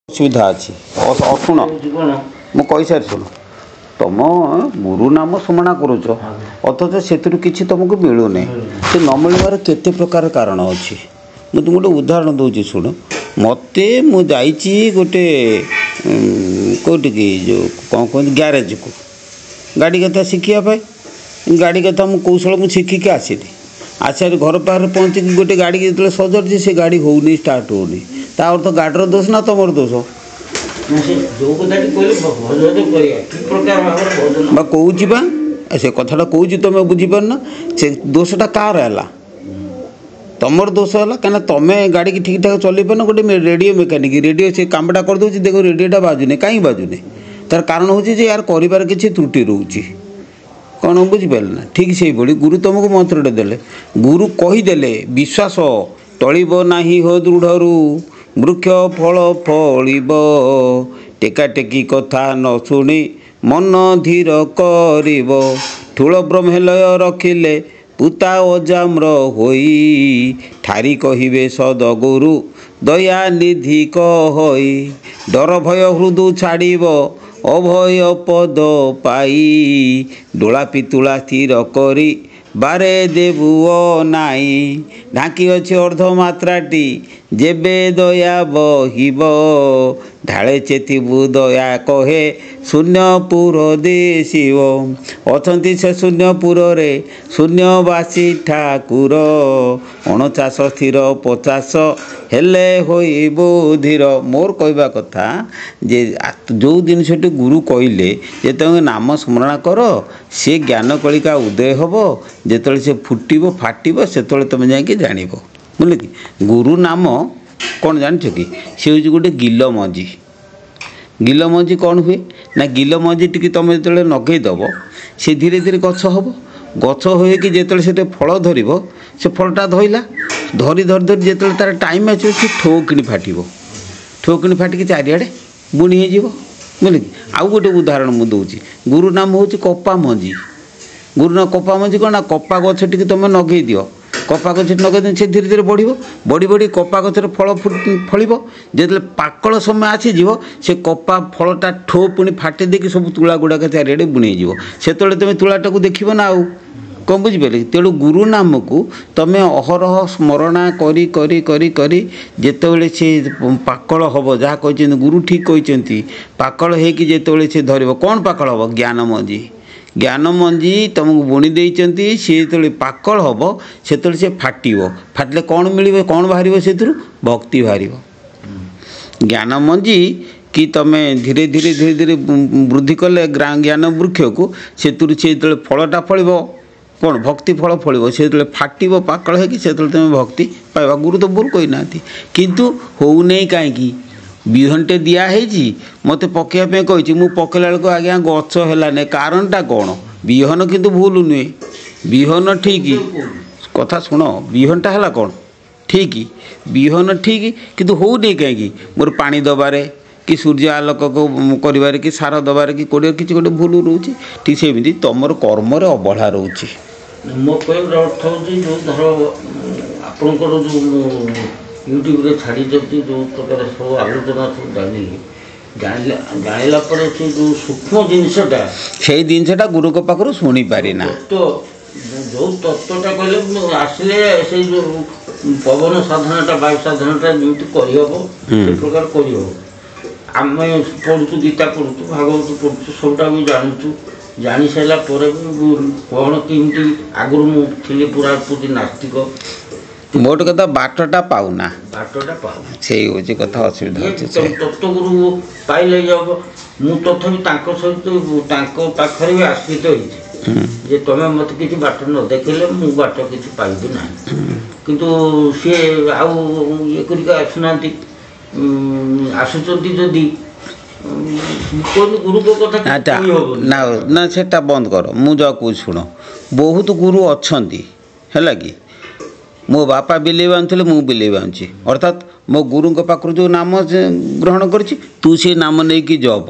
सुविधा अच्छी शुण मु कही सारी शुण तुम गुरु नाम स्मरण करुच अथच से किसी तुमको मिलूना से न मिलवार केते प्रकार कारण अच्छी मुझे गोटे उदाहरण दूसरी शुण मत मुझे गोटे कौटी की जो कौन कहते ग्यारेज को गाड़ी कथा शिखापी गाड़ी कथा मु कौशल मुझे शिखिकी आसली आसार घर पाखे पहुँचिक गोटे गाड़ी के जो सजाड़ी से गाड़ी होनी स्टार्ट होनी ता अर्थ गाड़र दोष ना तुम दोष कौच से कथा कौच तुम बुझीपार से दोषटा कार है तुम दोष है कहीं तुम गाड़ी की ठीक ठाक चल पार गोटे रेडियो मेकानिक रेडियो से कामटा करदे देख रेडियोटा बाजुनी कहीं बाजुनी तार कारण हूँ यार कर किसी त्रुटि रोचे कौन बुझीपारे ना ठीक से भाई गुरु तुमको मंत्रटे देले गुरु कहीदेले विश्वास टलिब नाही हो दृढ़ वृक्ष फल फलिब टेका टेकी कथा न शुणी मन धीर करिब ठूल ब्रह्मलय रखिले पुता अजाम्र होई ठारी कहिबे सदगुरु दया निधि कहि डर भय हृदय छाड़िब अभय पद पाई डोला पितुला स्थिर करी बारे देबु नाई ढाकी अच्छे अर्धमात्राटी जेबे दया बहिब ढाले चेतिबु दया कहे शून्यपुर देशिव अछंती से शून्यपुर रे शून्यवासी ठाकुर 49 स्थिर 50 हेले होइबो धीर मोर कहवा कथा जे जो जिनसटी गुरु कहले जे तुम नाम स्मरण कर से ज्ञान कलिका उदय हम जिते से फुटब फाटब से तुम जाकि जान बुझे कि गुरु नाम कौन जान कि सी हूँ गोटे गिल मंजी कौन हुए ना गिल मंजी टी तुम जो नगेदब से धीरे धीरे गछ हम गछ हो कि जिते से फल धर से फलटा धरला धरी धरी धरी जिते तार टाइम आस ठोकिणी फाटिक चारिड़े बुणी हो बुझे कि आउ गोटे उदाहरण मुझे दूसरी गुरु नाम हूँ कपा मंजी गुरु नाम कपा मंजी कौन ना कपा गछ टी तुम नगे दियो कपा गछ नगे से धीरे धीरे बढ़ी बढ़ी कपा गचर फल फल जो पाकल समय आसीज से कपा फलटा ठो पुणी फाटे देकी सब तुला गुड़ाक चारिड़े बुणी से तुम तुलाटा को देख ना आउ कौन बुझिपारे तेणु गुरु नाम को तुम अहरह स्मरणा करी करी करी करी जितेबाला सी पाकल हम जहाँ कहते गुरु ठीक कहते पाकल होगी जितेबाला सी धर कौन पाकल हम ज्ञान मंजी तुमको बुणी देती सी जो पाकल हम से सी फाटव फाटिले कौन मिल कौन बाहर से भक्ति बाहर ज्ञान मंजी कि तुम धीरे धीरे धीरे धीरे वृद्धि कले ज्ञान वृक्ष को से जो फलटा फल कौन भक्ति फल फल से जो फाटव पाकल है तुम भक्ति पाइबा गुरु तो बोल कही ना किंतु होने कहीं विहनटे दिखाई मत पकड़ा कही मु पकड़ा बेलू आज्ञा गछ है कारणटा कौन विहन किंतु भूल नुहे विहन ठीक कथा शुण विहनटा है कौन ठीक विहन ठीक किंतु होने कहीं मोर पानी दबारे कि सूर्य आलोक को कर कि सार दबार कि कोड़े किसी गोटे भूल रोचे ठीक से तुम कर्म अवहेला रोचे मो कहर अर्थ हूँ जो धर आपंकर जो यूट्यूब रे छाड़ी जो प्रकार सब आलोचना सब जानला से जो सूक्ष्म जिनटा से जिनटा गुरु को पाखु शुणी पारिना तो जो तत्वटा कहले आसले से जो पवन साधनटा वायु साधनटा जो कर प्रकार कर आम पढ़ु गीता पढ़ु भागवत पढ़ु सबटा भी जानूँ जानी सारा कौन कमी आगुरी मुझे पूरा पूरी नास्तिक मोट कथा बाटटा पाऊना से कथा असुविधा तत्वगुरु पाइले जब मु तथापि सहित पाखे भी आश्रित होती तुम मत किसी बाट न देखले मु बाट किसी पाइबी ना किंतु सी आउ ये आसुना आसुँच जदि गुरु को कथा ना सेटा बंद कर मुझे कह शुण बहुत गुरु अच्छा है कि मो बापा बिले बांधुले मु बिले बांधुची अर्थात मो गुरु पाखु जो नाम ग्रहण करी तू से नाम नहीं कि जप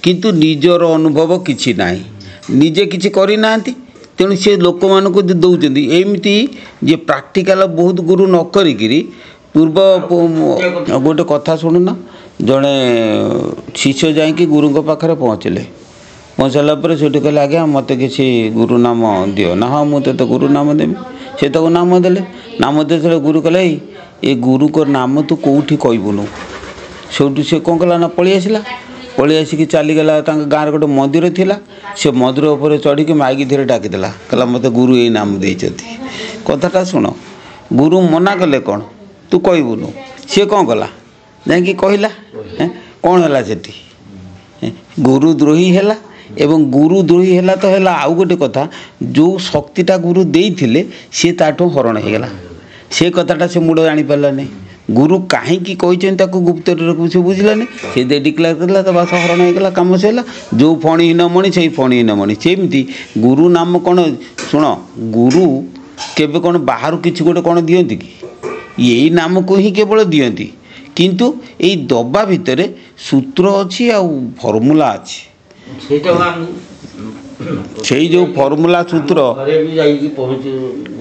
किंतु निजर अनुभव किसी ना निजे किसी करना तेणु से लोक मान दौरान एमती जे प्राक्टिकाल बहुत गुरु न करी पूर्व गोटे कथा शुणुना ଜଣେ ଶିଷ୍ୟ ଯାଇକି ଗୁରୁଙ୍କ ପାଖରେ ପହଞ୍ଚିଲେ। ପହଞ୍ଚିଲା ପରେ ସେଠି କହିଲେ ଆଜ୍ଞା ମୋତେ କିଛି ଗୁରୁ ନାମ ଦିଅ। ନା ହଁ ମୁଁ ତୋତେ ଗୁରୁ ନାମ ଦେବି। ସେ ତାକୁ ନାମ ଦେଲେ। ନାମ ଦେଇଥିଲେ ଗୁରୁ କହିଲେ ଏ ଗୁରୁଙ୍କ ନାମ ତୁ କେଉଁଠି କହିବୁନୁ। ସେଇଠୁ ସେ କ'ଣ କଲା ନା ପଳେଇ ଆସିଲା। ପଳେଇ ଆସିକି ଚାଲିଗଲା। ତାଙ୍କ ଗାଁରେ ଗୋଟେ ମନ୍ଦିର ଥିଲା। ସେ ମନ୍ଦିର ଉପରେ ଚଢ଼ିକି ମାଇକି ଧୀରେ ଡାକିଦେଲା। କହିଲା ମୋତେ ଗୁରୁ ଏଇ ନାମ ଦେଇଛନ୍ତି। କଥାଟା ଶୁଣ, ଗୁରୁ ମନା କଲେ କ'ଣ ତୁ କହିବୁନୁ। ସିଏ କ'ଣ କଲା ଯାଇକି କହିଲା। କ'ଣ ହେଲା ସେଠି? ଗୁରୁ ଦ୍ରୋହୀ ହେଲା। ଏବଂ ଗୁରୁ ଦ୍ରୋହୀ ହେଲା ତ ହେଲା, ଆଉ ଗୋଟେ କଥା, ଯେଉଁ ଶକ୍ତିଟା ଗୁରୁ ଦେଇଥିଲେ ସିଏ ତାଠୁ ହରଣ ହେଇଗଲା। ସେ କଥାଟା ସେ ମୁଣ୍ଡ ଜାଣିପାରିଲାନି। ଗୁରୁ କାହିଁକି କହିଛନ୍ତି ତାକୁ ଗୁପ୍ତରେ ରଖିବୁ ସେ ବୁଝିଲାନି। ସେ ଡିକ୍ଲେୟାର କରିଦେଲା, ତା ବାସ ହରଣ ହେଇଗଲା, କାମ ସରିଲା। ଯେଉଁ ଫଣୀହୀନ ମଣି ସେଇ ଫଣୀହୀନ ମଣି। ସେମିତି ଗୁରୁ ନାମ କ'ଣ, ଶୁଣ, ଗୁରୁ କେବେ କ'ଣ ବାହାରୁ କିଛି ଗୋଟେ କ'ଣ ଦିଅନ୍ତି କି? ଏଇ ନାମକୁ ହିଁ କେବଳ ଦିଅନ୍ତି। କିନ୍ତୁ ଏଇ ଦବା ଭିତରେ ସୂତ୍ର ଅଛି ଆଉ ଫର୍ମୁଲା ଅଛି। ସେଇ ଯେଉଁ ଫର୍ମୁଲା ସୂତ୍ର ଘରେ ବି ଯାଇକି ପହଞ୍ଚି,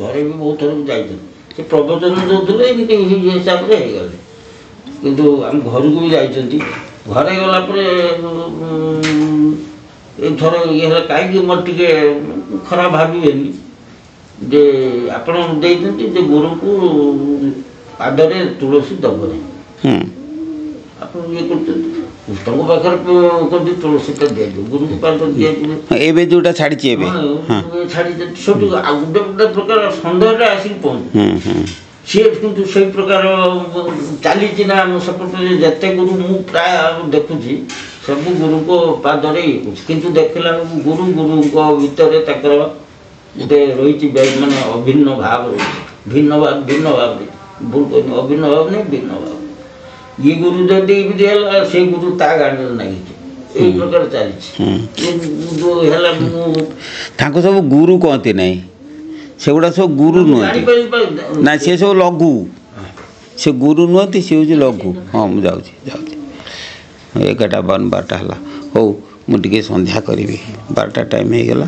ଘରେ ବି ବହୁତ ଥର ଯାଇଛନ୍ତି। ସେ ପ୍ରବଚନ ଦେଉଥିଲେ ଏମିତି ହିସାବରେ ହେଇଗଲେ। କିନ୍ତୁ ଆମ ଘରକୁ ବି ଯାଇଛନ୍ତି। ଘରେ ଗଲା ପରେ ଏଥର ଇଏ ହେଲା କାହିଁକି ମୋର ଟିକେ ଖରାପ ଭାବିବେନି ଯେ ଆପଣ ଦେଇଛନ୍ତି ଯେ ଗୁରୁଙ୍କୁ ପାଦରେ ତୁଳସୀ ଦେବନି। ଆପଣ ଇଏ କରୁଛନ୍ତି ତାଙ୍କ ପାଖରେ କେମିତି ତୁଳସୀଟା ଦିଆଯିବ, ଗୁରୁଙ୍କୁ ପାଦ ଦିଆଯିବ। ଏବେ ଯେଉଁଟା ଛାଡ଼ିଛି ଏବେ ଛାଡ଼ିଛନ୍ତି ସେଠୁ ଆଉ ଗୋଟେ ଗୋଟେ ପ୍ରକାର ସନ୍ଦେହଟା ଆସିକି ପହଞ୍ଚୁ। ସିଏ କିନ୍ତୁ ସେଇ ପ୍ରକାର ଚାଲିଛି ନା ଆମ ସେପଟରେ ଯେତେ ଗୁରୁ ମୁଁ ପ୍ରାୟ ଦେଖୁଛି ସବୁ ଗୁରୁଙ୍କ ପାଦରେ ଇଏ କରୁଛି। କିନ୍ତୁ ଦେଖିଲା ବେଳକୁ ଗୁରୁଙ୍କ ଭିତରେ ତାଙ୍କର ଗୋଟେ ରହିଛି ମାନେ ଅଭିନ୍ନ ଭାବ ରହିଛି। ଭିନ୍ନ ଭାବରେ ଭୁଲ କରୁନି, ଅଭିନ୍ନ ଭାବ ନାହିଁ, ଭିନ୍ନ ଭାବ। ଇଏ ଗୁରୁ ଯଦି ଏମିତି ହେଲା ସେ ଗୁରୁ ତା ଗାଡ଼ିରେ ନାଗିଛି। ଏଇ ପ୍ରକାର ଚାଲିଛି। ହେଲା ତାଙ୍କୁ ସବୁ ଗୁରୁ କହନ୍ତି ନାହିଁ, ସେଗୁଡ଼ା ସବୁ ଗୁରୁ ନୁହନ୍ତି ନା, ସେ ସବୁ ଲଘୁ। ସେ ଗୁରୁ ନୁହନ୍ତି, ସେ ହେଉଛି ଲଘୁ। ହଁ ମୁଁ ଯାଉଛି 11:52 ହେଲା। ହଉ ମୁଁ ଟିକେ ସନ୍ଧ୍ୟା କରିବି, 12ଟା ଟାଇମ୍ ହେଇଗଲା।